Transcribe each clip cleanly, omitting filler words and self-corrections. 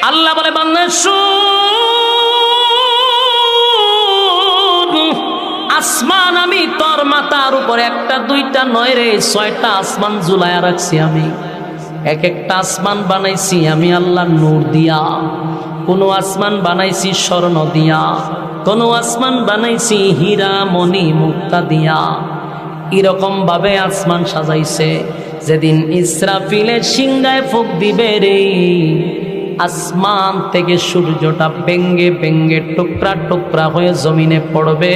আল্লাহ বলে বান্দা শুন, আসমান আমি তোর মাথার উপরে একটা দুইটা নয় রে, 6টা আসমান ঝুলায়া রাখছি আমি। এক একটা আসমান বানাইছি আমি আল্লাহ নূর দিয়া, কোন আসমান বানাইছি স্বর্ণ দিয়া, কোন আসমান বানাইছি হীরা মণি মুক্তা দিয়া। এরকম ভাবে আসমান সাজাইছে, যেদিন ইসরাফিলের সিংহায় ফুঁক দিবে রে, আসমান থেকে সূর্যটা ভেঙ্গে ভেঙ্গে টুকরা টুকরা হয়ে জমিনে পড়বে।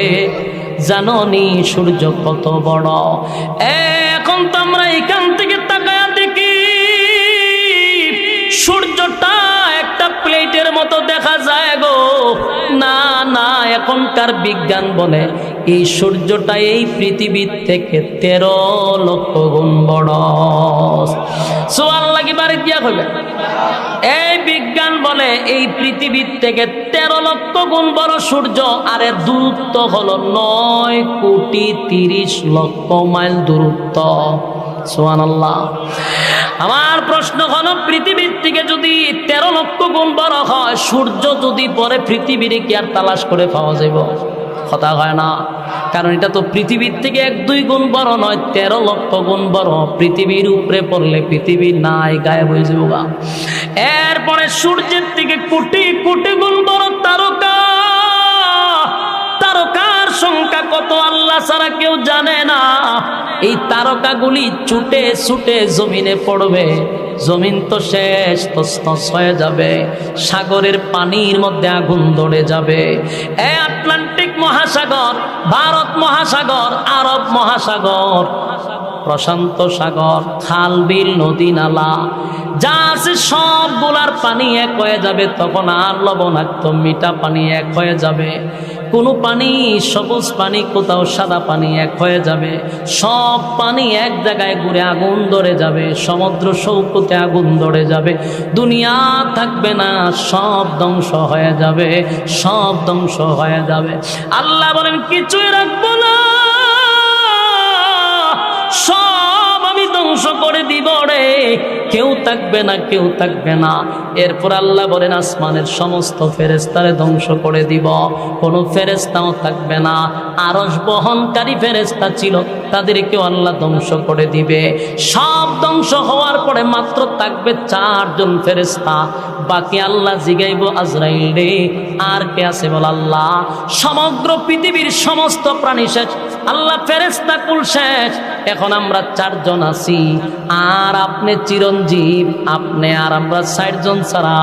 জানো নি সূর্য কত বড়? এখন তো আমরা এখান থেকে তাকায়া দেখি সূর্যটা একটা প্লেটের মতো দেখা যায় গো। না না, এখনকার বিজ্ঞান বলে এই সূর্যটা এই পৃথিবীর থেকে 13 লক্ষ গুণ বড়। সুবহানাল্লাহ কি বাড়ি দিয়া কইবে? এই বিজ্ঞান বলে এই পৃথিবীর থেকে 13 লক্ষ গুণ বড় সূর্য, আর এর দূরত্ব হলো 9 কোটি 30 লক্ষ মাইল দূরত্ব। সুবহানাল্লাহ। আমার প্রশ্ন হলো, পৃথিবীর থেকে যদি 13 লক্ষ গুণ বড় হয়, সূর্য যদি পরে পৃথিবীর কি আর তালাশ করে পাওয়া যাবে? কথা হয় না, কারণ এটা তো পৃথিবীর থেকে 1-2 গুণ বড় নয়, 13 লক্ষ গুণ বড়। পৃথিবীর উপরে পড়লে পৃথিবী নাই, গায়েব হয়ে যাবো গা। এরপরে সূর্যের থেকে কোটি কোটি গুণ বড় তারকা, তারকার সংখ্যা কত আল্লাহ ছাড়া কেউ জানে না। এই তারকাগুলি ছুটে ছুটে জমিনে পড়বে, জমিন তো শেষ, তছনছ হয়ে যাবে। সাগরের পানির মধ্যে আগুন ধরে যাবে। আটলান্টিক মহাসাগর, ভারত মহাসাগর, আরব মহাসাগর, প্রশান্ত সাগর, খাল বিল নদী নালা যা আছে সবগুলার পানি এক হয়ে যাবে। তখন আর লবণাক্ত মিঠা পানি এক হয়ে যাবে। কোনো পানি সবুজ পানি, কোথাও সাদা পানি এক হয়ে যাবে। সব পানি এক জায়গায় ঘুরে আগুন ধরে যাবে। সমুদ্র সৈকতে আগুন ধরে যাবে। দুনিয়া থাকবে না, সব ধ্বংস হয়ে যাবে, সব ধ্বংস হয়ে যাবে। আল্লাহ বলেন কিছুই রাখবো না, সব আমি ধ্বংস করে দিব রে, কেউ থাকবে না, কেউ থাকবে না। এরপর আল্লাহ বলেন আসমানের সমস্ত ফেরেশতারে ধ্বংস করে দিব, কোনো ফেরেশতাও থাকবে না। আরশ বহনকারী ফেরেশতা ছিল, তাদেরকেও আল্লাহ ধ্বংস করে দিবে। সব ধ্বংস হওয়ার পরে মাত্র থাকবে 4 জন ফেরেশতা। বাকি আল্লাহ জিগাইব আজরাইল রে আর কে আছে বল? আল্লাহ। সমগ্র পৃথিবীর সমস্ত প্রাণী শেষ, আল্লাহ ফেরেশতা কুল শেষ। এখন আমরা 4 জন আছি, আর আপনি চিরঞ্জীব, আপনি আর আমরা 60 জন ছাড়া।